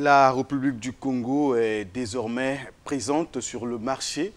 La République du Congo est désormais présente sur le marché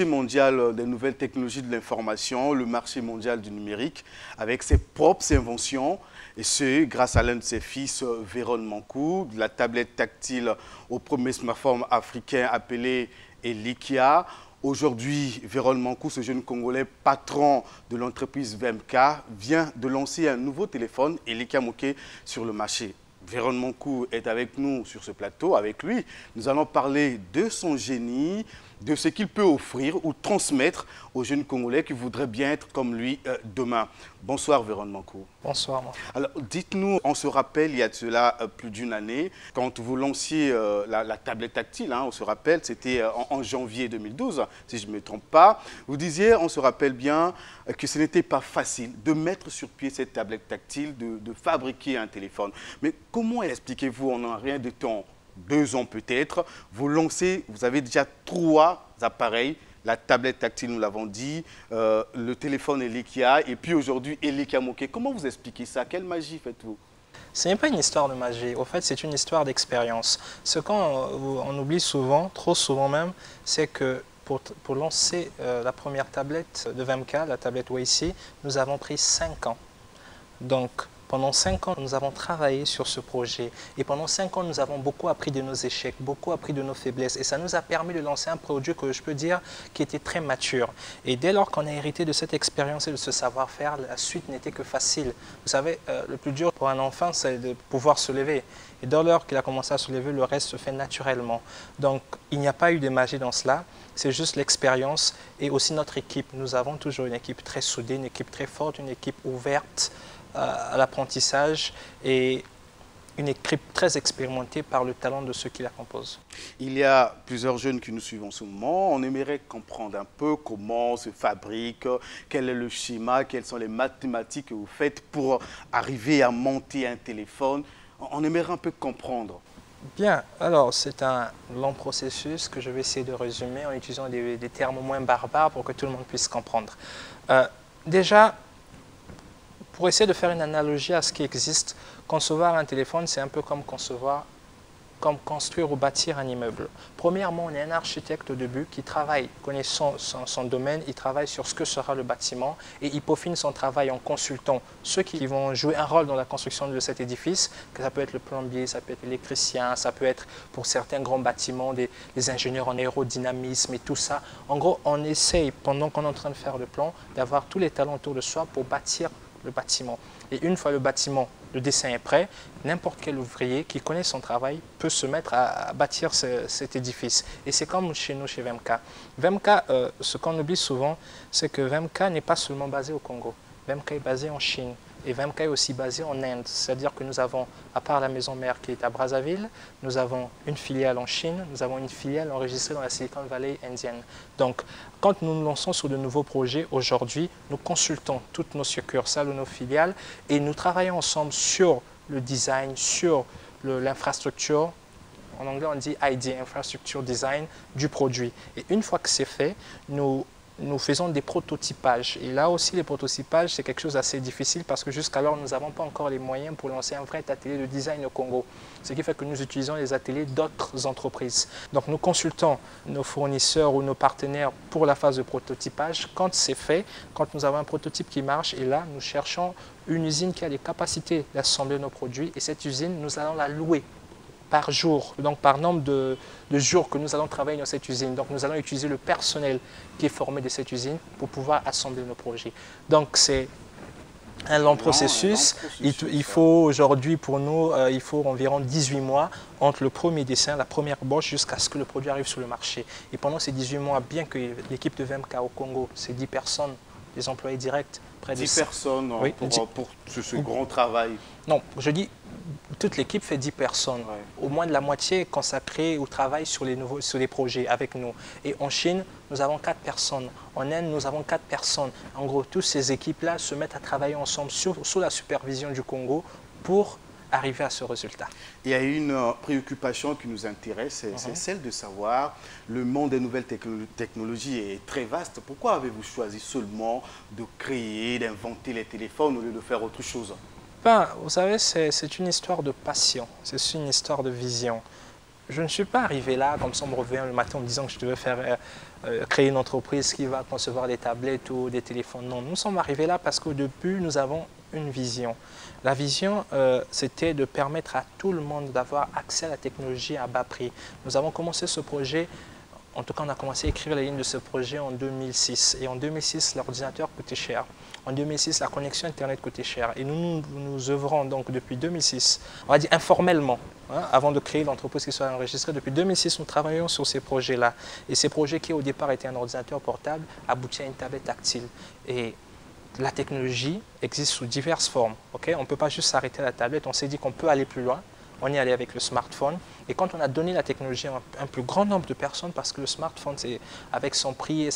mondial des nouvelles technologies de l'information, le marché mondial du numérique, avec ses propres inventions, et ce, grâce à l'un de ses fils, Véron Mancou, de la tablette tactile au premier smartphone africain appelé Elikia. Aujourd'hui, Véron Mancou, ce jeune Congolais patron de l'entreprise VMK, vient de lancer un nouveau téléphone, Elikia Moké, sur le marché. Véron Mancou est avec nous sur ce plateau. Avec lui, nous allons parler de son génie, de ce qu'il peut offrir ou transmettre aux jeunes Congolais qui voudraient bien être comme lui demain. Bonsoir Véron Mancou. Bonsoir. Alors dites-nous, on se rappelle il y a de cela plus d'une année, quand vous lanciez la tablette tactile, on se rappelle, c'était en janvier 2012, si je ne me trompe pas. Vous disiez, on se rappelle bien, que ce n'était pas facile de mettre sur pied cette tablette tactile, de fabriquer un téléphone. Mais comment expliquez-vous, en un rien de temps, 2 ans peut-être, vous lancez, vous avez déjà 3 appareils, la tablette tactile, nous l'avons dit, le téléphone Elikia, et puis aujourd'hui Elikia Moké. Comment vous expliquez ça? Quelle magie faites-vous? Ce n'est pas une histoire de magie, au fait c'est une histoire d'expérience. Ce qu'on oublie souvent, trop souvent même, c'est que pour lancer la première tablette de VMK, la tablette WAC, nous avons pris 5 ans. Donc, pendant 5 ans, nous avons travaillé sur ce projet. Et pendant 5 ans, nous avons beaucoup appris de nos échecs, beaucoup appris de nos faiblesses. Et ça nous a permis de lancer un produit que je peux dire qui était très mature. Et dès lors qu'on a hérité de cette expérience et de ce savoir-faire, la suite n'était que facile. Vous savez, le plus dur pour un enfant, c'est de pouvoir se lever. Et dès lors qu'il a commencé à se lever, le reste se fait naturellement. Donc, il n'y a pas eu de magie dans cela. C'est juste l'expérience et aussi notre équipe. Nous avons toujours une équipe très soudée, une équipe très forte, une équipe ouverte à l'apprentissage et une équipe très expérimentée par le talent de ceux qui la composent. Il y a plusieurs jeunes qui nous suivent en ce moment. On aimerait comprendre un peu comment se fabrique, quel est le schéma, quelles sont les mathématiques que vous faites pour arriver à monter un téléphone. On aimerait un peu comprendre. Bien, alors c'est un long processus que je vais essayer de résumer en utilisant des termes moins barbares pour que tout le monde puisse comprendre. Déjà, pour essayer de faire une analogie à ce qui existe, concevoir un téléphone, c'est un peu comme construire ou bâtir un immeuble. Premièrement, on est un architecte au début qui travaille, connaissant son domaine, il travaille sur ce que sera le bâtiment et il peaufine son travail en consultant ceux qui vont jouer un rôle dans la construction de cet édifice, que ça peut être le plombier, ça peut être l'électricien, ça peut être pour certains grands bâtiments, des ingénieurs en aérodynamisme et tout ça. En gros, on essaye, pendant qu'on est en train de faire le plan, d'avoir tous les talents autour de soi pour bâtir le bâtiment. Et une fois le bâtiment, le dessin est prêt, n'importe quel ouvrier qui connaît son travail peut se mettre à bâtir cet édifice. Et c'est comme chez nous, chez VMK. VMK, ce qu'on oublie souvent, c'est que VMK n'est pas seulement basé au Congo. VMK est basé en Chine. Et VMK est aussi basé en Inde, c'est-à-dire que nous avons, à part la maison mère qui est à Brazzaville, nous avons une filiale en Chine, nous avons une filiale enregistrée dans la Silicon Valley indienne. Donc, quand nous nous lançons sur de nouveaux projets, aujourd'hui, nous consultons toutes nos succursales ou nos filiales et nous travaillons ensemble sur le design, sur l'infrastructure. En anglais, on dit ID, Infrastructure Design, du produit. Et une fois que c'est fait, nous faisons des prototypages. Et là aussi, les prototypages, c'est quelque chose d'assez difficile parce que jusqu'alors, nous n'avons pas encore les moyens pour lancer un vrai atelier de design au Congo. Ce qui fait que nous utilisons les ateliers d'autres entreprises. Donc, nous consultons nos fournisseurs ou nos partenaires pour la phase de prototypage. Quand c'est fait, quand nous avons un prototype qui marche, et là, nous cherchons une usine qui a les capacités d'assembler nos produits. Et cette usine, nous allons la louer par jour, donc par nombre de jours que nous allons travailler dans cette usine. Donc nous allons utiliser le personnel qui est formé de cette usine pour pouvoir assembler nos projets. Donc c'est un long processus. Il faut aujourd'hui pour nous, il faut environ 18 mois entre le premier dessin, la première embauche jusqu'à ce que le produit arrive sur le marché. Et pendant ces 18 mois, bien que l'équipe de VMK au Congo, c'est 10 personnes, des employés directs, près de 10 personnes oui, pour ce grand travail. Non, je dis toute l'équipe fait 10 personnes. Ouais. Au moins de la moitié est consacrée au travail sur les projets avec nous. Et en Chine, nous avons 4 personnes. En Inde, nous avons 4 personnes. En gros, toutes ces équipes-là se mettent à travailler ensemble sous la supervision du Congo pour arriver à ce résultat. Il y a une préoccupation qui nous intéresse, c'est celle de savoir, le monde des nouvelles technologies est très vaste. Pourquoi avez-vous choisi seulement de créer, d'inventer les téléphones au lieu de faire autre chose? Ben, vous savez, c'est une histoire de passion, c'est une histoire de vision. Je ne suis pas arrivé là comme ça, on me revient le matin en me disant que je devais créer une entreprise qui va concevoir des tablettes ou des téléphones. Non, nous sommes arrivés là parce qu'au début, nous avons une vision. La vision, c'était de permettre à tout le monde d'avoir accès à la technologie à bas prix. Nous avons commencé ce projet, en tout cas on a commencé à écrire les lignes de ce projet en 2006. Et en 2006, l'ordinateur coûtait cher. En 2006, la connexion Internet coûtait cher. Et nous œuvrons donc depuis 2006, on va dire informellement, hein, avant de créer l'entreprise qui soit enregistrée. Depuis 2006, nous travaillons sur ces projets-là. Et ces projets qui, au départ, étaient un ordinateur portable, aboutit à une tablette tactile. Et la technologie existe sous diverses formes. Okay? On ne peut pas juste s'arrêter à la tablette. On s'est dit qu'on peut aller plus loin. On est allé avec le smartphone. Et quand on a donné la technologie à un plus grand nombre de personnes, parce que le smartphone, avec son prix et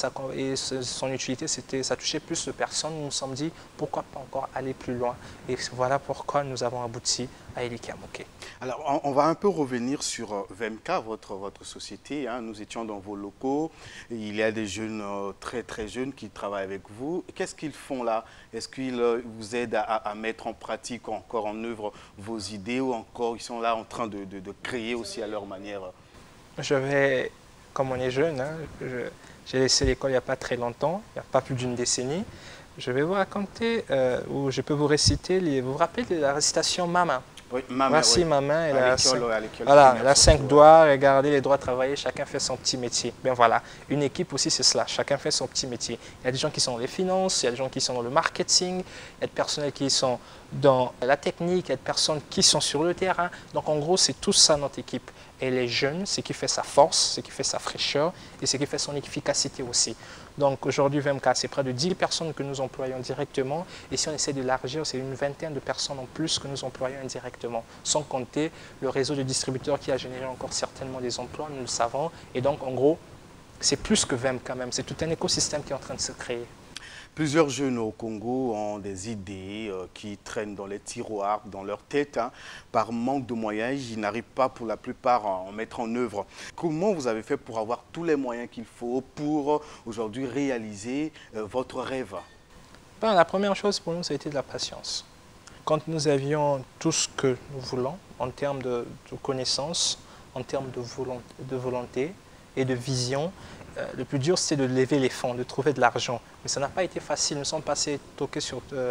son utilité, ça touchait plus de personnes, nous nous sommes dit pourquoi pas encore aller plus loin. Et voilà pourquoi nous avons abouti à Elikia Moké. Alors, on va un peu revenir sur VMK, votre société. Hein. Nous étions dans vos locaux. Il y a des jeunes, très jeunes qui travaillent avec vous. Qu'est-ce qu'ils font là? Est-ce qu'ils vous aident à mettre en pratique, encore en œuvre, vos idées, ou encore ils sont là en train de créer aussi à leur manière? Comme on est jeune, hein, j'ai laissé l'école il n'y a pas très longtemps, il n'y a pas plus d'une décennie. Je vais vous raconter, ou je peux vous réciter, vous vous rappelez de la récitation Maman? Oui, ma main. Voici Oui. ma main, elle a 5 surtout, doigts, regardez les doigts travailler, chacun fait son petit métier. Ben voilà, une équipe aussi c'est cela, chacun fait son petit métier. Il y a des gens qui sont dans les finances, il y a des gens qui sont dans le marketing, il y a des personnels qui sont dans la technique, il y a des personnes qui sont sur le terrain. Donc en gros, c'est tout ça notre équipe. Et les jeunes, c'est qui fait sa force, c'est qui fait sa fraîcheur et c'est qui fait son efficacité aussi. Donc aujourd'hui, VMK, c'est près de 10 personnes que nous employons directement. Et si on essaie d'élargir, c'est une vingtaine de personnes en plus que nous employons indirectement. Sans compter le réseau de distributeurs qui a généré encore certainement des emplois, nous le savons. Et donc en gros, c'est plus que VMK même. C'est tout un écosystème qui est en train de se créer. Plusieurs jeunes au Congo ont des idées qui traînent dans les tiroirs, dans leur tête. Hein. Par manque de moyens, ils n'arrivent pas pour la plupart à en mettre en œuvre. Comment vous avez fait pour avoir tous les moyens qu'il faut pour aujourd'hui réaliser votre rêve? Ben, la première chose pour nous, ça a été de la patience. Quand nous avions tout ce que nous voulons en termes de connaissances, en termes de volonté et de vision, le plus dur, c'était de lever les fonds, de trouver de l'argent. Mais ça n'a pas été facile. Nous sommes passés toquer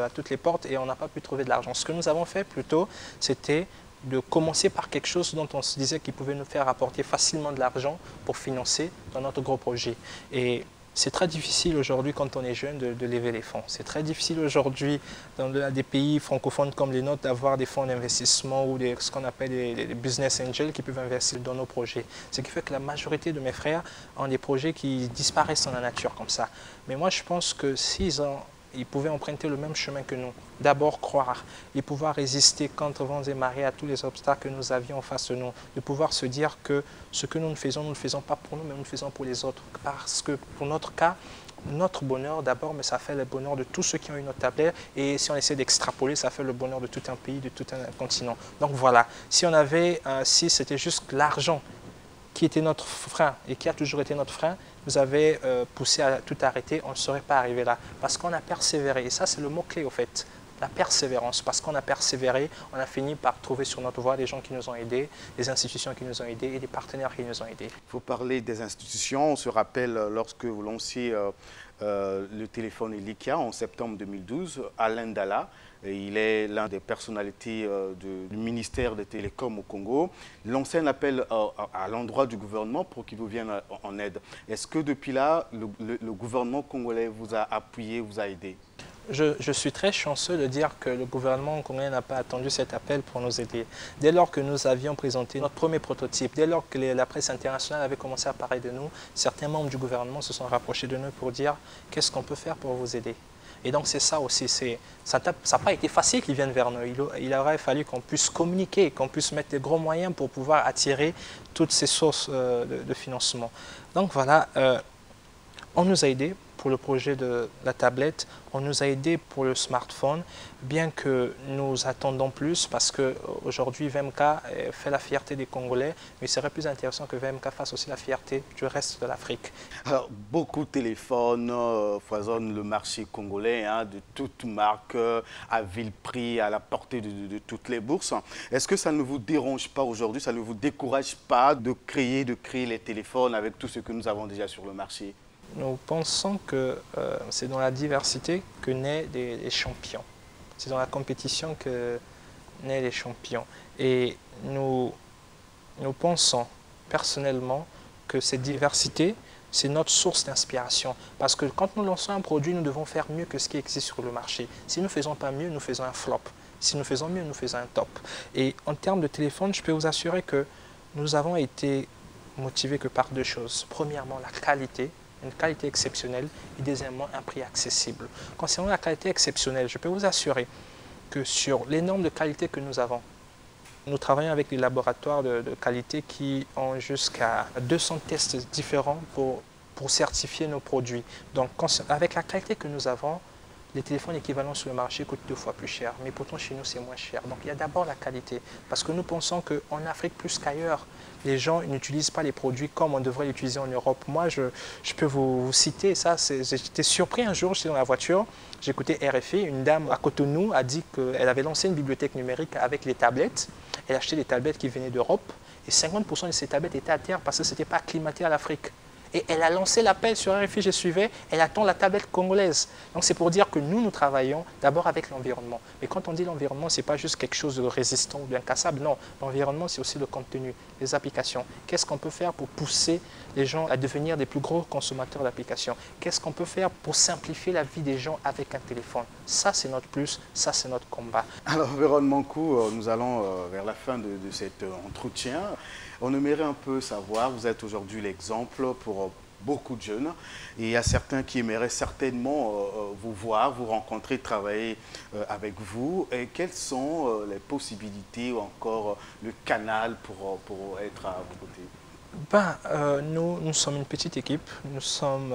à toutes les portes et on n'a pas pu trouver de l'argent. Ce que nous avons fait plutôt, c'était de commencer par quelque chose dont on se disait qu'il pouvait nous faire apporter facilement de l'argent pour financer dans notre gros projet. Et c'est très difficile aujourd'hui quand on est jeune de lever les fonds. C'est très difficile aujourd'hui dans des pays francophones comme les nôtres d'avoir des fonds d'investissement ou ce qu'on appelle des business angels qui peuvent investir dans nos projets. Ce qui fait que la majorité de mes frères ont des projets qui disparaissent dans la nature comme ça. Mais moi je pense que ils pouvaient emprunter le même chemin que nous. D'abord croire et pouvoir résister contre vents et marées à tous les obstacles que nous avions en face de nous. De pouvoir se dire que ce que nous ne le faisons pas pour nous, mais nous le faisons pour les autres. Parce que pour notre cas, notre bonheur d'abord, mais ça fait le bonheur de tous ceux qui ont une notre tablette. Et si on essaie d'extrapoler, ça fait le bonheur de tout un pays, de tout un continent. Donc voilà, si c'était juste l'argent qui était notre frein et qui a toujours été notre frein, nous avait poussé à tout arrêter, on ne serait pas arrivé là. Parce qu'on a persévéré. Et ça, c'est le mot-clé, au fait. La persévérance. Parce qu'on a persévéré, on a fini par trouver sur notre voie des gens qui nous ont aidés, des institutions qui nous ont aidés et des partenaires qui nous ont aidés. Il faut parler des institutions. On se rappelle lorsque vous lanciez le téléphone Elikia en septembre 2012, Alain Dalla. Il est l'un des personnalités du ministère des Télécoms au Congo. Lancé un appel à l'endroit du gouvernement pour qu'il vous vienne en aide. Est-ce que depuis là, le gouvernement congolais vous a appuyé, vous a aidé? Je suis très chanceux de dire que le gouvernement congolais n'a pas attendu cet appel pour nous aider. Dès lors que nous avions présenté notre premier prototype, dès lors que la presse internationale avait commencé à parler de nous, certains membres du gouvernement se sont rapprochés de nous pour dire qu'est-ce qu'on peut faire pour vous aider. Et donc c'est ça aussi, ça n'a pas été facile qu'ils viennent vers nous. Il aurait fallu qu'on puisse communiquer, qu'on puisse mettre des gros moyens pour pouvoir attirer toutes ces sources de financement. Donc voilà, on nous a aidés pour le projet de la tablette, on nous a aidé pour le smartphone, bien que nous attendons plus parce qu'aujourd'hui VMK fait la fierté des Congolais, mais il serait plus intéressant que VMK fasse aussi la fierté du reste de l'Afrique. Alors, beaucoup de téléphones foisonnent le marché congolais, hein, de toutes marques, à vil prix, à la portée de toutes les bourses. Est-ce que ça ne vous dérange pas aujourd'hui, ça ne vous décourage pas de créer les téléphones avec tout ce que nous avons déjà sur le marché? Nous pensons que c'est dans la diversité que naissent les champions. C'est dans la compétition que naissent les champions. Et nous pensons personnellement que cette diversité, c'est notre source d'inspiration. Parce que quand nous lançons un produit, nous devons faire mieux que ce qui existe sur le marché. Si nous ne faisons pas mieux, nous faisons un flop. Si nous faisons mieux, nous faisons un top. Et en termes de téléphone, je peux vous assurer que nous avons été motivés que par deux choses. Premièrement, la qualité, une qualité exceptionnelle, et deuxièmement, un prix accessible. Concernant la qualité exceptionnelle, je peux vous assurer que sur les normes de qualité que nous avons, nous travaillons avec des laboratoires de qualité qui ont jusqu'à 200 tests différents pour certifier nos produits. Donc, avec la qualité que nous avons, les téléphones équivalents sur le marché coûtent 2 fois plus cher, mais pourtant chez nous c'est moins cher. Donc il y a d'abord la qualité, parce que nous pensons qu'en Afrique plus qu'ailleurs, les gens n'utilisent pas les produits comme on devrait l'utiliser en Europe. Moi je peux vous citer ça, j'étais surpris un jour, j'étais dans la voiture, j'écoutais RFI, une dame à Cotonou a dit qu'elle avait lancé une bibliothèque numérique avec les tablettes, elle achetait des tablettes qui venaient d'Europe, et 50% de ces tablettes étaient à terre parce que ce n'était pas acclimaté à l'Afrique. Et elle a lancé l'appel sur RFI, je suivais, elle attend la tablette congolaise. Donc c'est pour dire que nous travaillons d'abord avec l'environnement. Mais quand on dit l'environnement, ce n'est pas juste quelque chose de résistant ou d'incassable, non. L'environnement, c'est aussi le contenu, les applications. Qu'est-ce qu'on peut faire pour pousser les gens à devenir des plus gros consommateurs d'applications? Qu'est-ce qu'on peut faire pour simplifier la vie des gens avec un téléphone? Ça, c'est notre plus, ça, c'est notre combat. Alors, Véron Mankou, nous allons vers la fin de cet entretien. On aimerait un peu savoir, vous êtes aujourd'hui l'exemple pour beaucoup de jeunes et il y a certains qui aimeraient certainement vous voir, vous rencontrer, travailler avec vous. Et quelles sont les possibilités ou encore le canal pour être à vos côtés? Nous sommes une petite équipe, nous sommes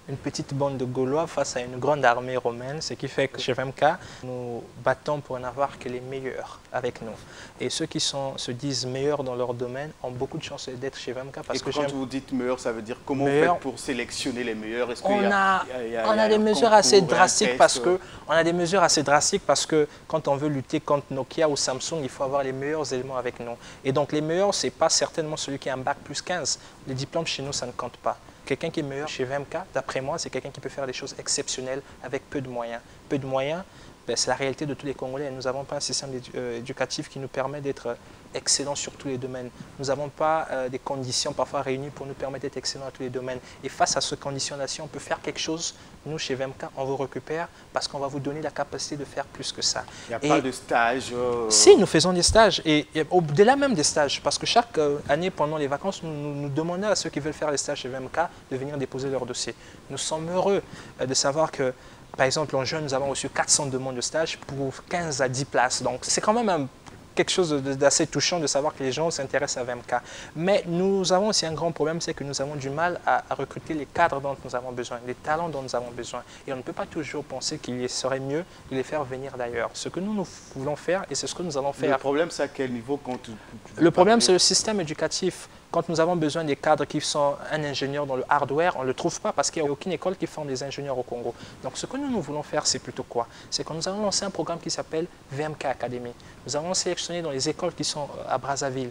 une petite bande de Gaulois face à une grande armée romaine, ce qui fait que chez VMK, nous battons pour n'avoir que les meilleurs avec nous. Et ceux qui se disent meilleurs dans leur domaine ont beaucoup de chances d'être chez VMK. Parce que quand vous dites meilleurs, ça veut dire comment vous faites pour sélectionner les meilleurs? On a des mesures assez drastiques parce que quand on veut lutter contre Nokia ou Samsung, il faut avoir les meilleurs éléments avec nous. Et donc les meilleurs, ce n'est pas certainement celui qui a un bac plus 15. Les diplômes chez nous, ça ne compte pas. Quelqu'un qui est meilleur chez VMK, d'après moi, c'est quelqu'un qui peut faire des choses exceptionnelles avec peu de moyens. Peu de moyens, c'est la réalité de tous les Congolais. Nous n'avons pas un système éducatif qui nous permet d'être excellents sur tous les domaines. Nous n'avons pas des conditions parfois réunies pour nous permettre d'être excellents à tous les domaines. Et face à ces conditions-là, si on peut faire quelque chose, nous, chez VMK, on vous récupère parce qu'on va vous donner la capacité de faire plus que ça. Il n'y a pas de stage Si, nous faisons des stages. Et au-delà même des stages, parce que chaque année, pendant les vacances, nous demandons à ceux qui veulent faire les stages chez VMK de venir déposer leur dossier. Nous sommes heureux de savoir que, par exemple, en juin, nous avons reçu 400 demandes de stage pour 15 à 10 places. Donc, c'est quand même quelque chose d'assez touchant de savoir que les gens s'intéressent à VMK. Mais nous avons aussi un grand problème, c'est que nous avons du mal à recruter les cadres dont nous avons besoin, les talents dont nous avons besoin. Et on ne peut pas toujours penser qu'il serait mieux de les faire venir d'ailleurs. Ce que nous voulons faire, et c'est ce que nous allons faire. Le problème, c'est à quel niveau Le problème, c'est le système éducatif. Quand nous avons besoin des cadres qui sont un ingénieur dans le hardware, on ne le trouve pas parce qu'il n'y a aucune école qui forme des ingénieurs au Congo. Donc ce que nous voulons faire, c'est plutôt quoi? C'est que nous allons lancer un programme qui s'appelle VMK Academy. Nous allons sélectionner dans les écoles qui sont à Brazzaville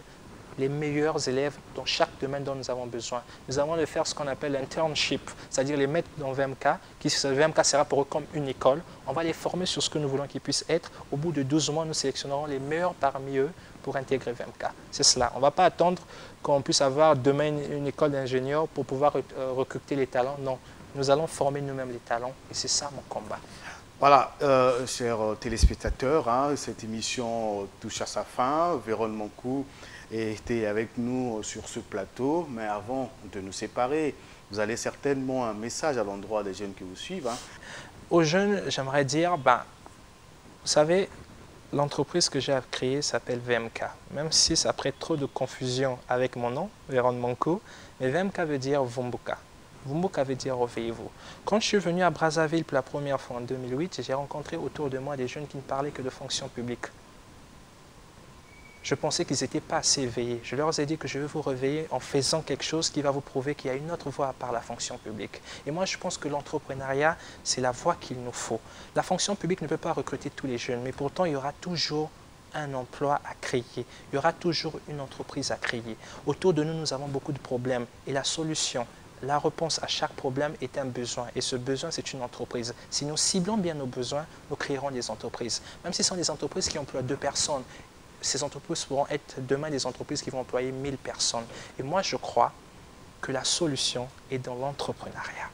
les meilleurs élèves dans chaque domaine dont nous avons besoin. Nous allons les faire ce qu'on appelle l'internship, c'est-à-dire les mettre dans VMK, VMK sera pour eux comme une école. On va les former sur ce que nous voulons qu'ils puissent être. Au bout de 12 mois, nous sélectionnerons les meilleurs parmi eux pour intégrer VMK. C'est cela. On ne va pas attendre qu'on puisse avoir demain une école d'ingénieurs pour pouvoir recruter les talents. Non, nous allons former nous-mêmes les talents et c'est ça mon combat. Voilà, chers téléspectateurs, cette émission touche à sa fin. Véron Mankou était avec nous sur ce plateau, mais avant de nous séparer, vous avez certainement un message à l'endroit des jeunes qui vous suivent. Aux jeunes, j'aimerais dire, vous savez, l'entreprise que j'ai créée s'appelle VMK, même si ça prête trop de confusion avec mon nom, Véron Mankou, mais VMK veut dire Vumbuka. Vumbuka veut dire réveillez-vous. Quand je suis venu à Brazzaville pour la première fois en 2008, j'ai rencontré autour de moi des jeunes qui ne parlaient que de fonction publique. Je pensais qu'ils n'étaient pas assez éveillés. Je leur ai dit que je vais vous réveiller en faisant quelque chose qui va vous prouver qu'il y a une autre voie à part la fonction publique. Et moi, je pense que l'entrepreneuriat, c'est la voie qu'il nous faut. La fonction publique ne peut pas recruter tous les jeunes, mais pourtant, il y aura toujours un emploi à créer. Il y aura toujours une entreprise à créer. Autour de nous, nous avons beaucoup de problèmes. Et la solution, la réponse à chaque problème est un besoin. Et ce besoin, c'est une entreprise. Si nous ciblons bien nos besoins, nous créerons des entreprises. Même si ce sont des entreprises qui emploient 2 personnes, ces entreprises pourront être demain des entreprises qui vont employer 1000 personnes. Et moi, je crois que la solution est dans l'entrepreneuriat.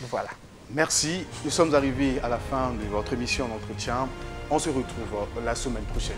Voilà. Merci. Nous sommes arrivés à la fin de votre émission d'entretien. On se retrouve la semaine prochaine.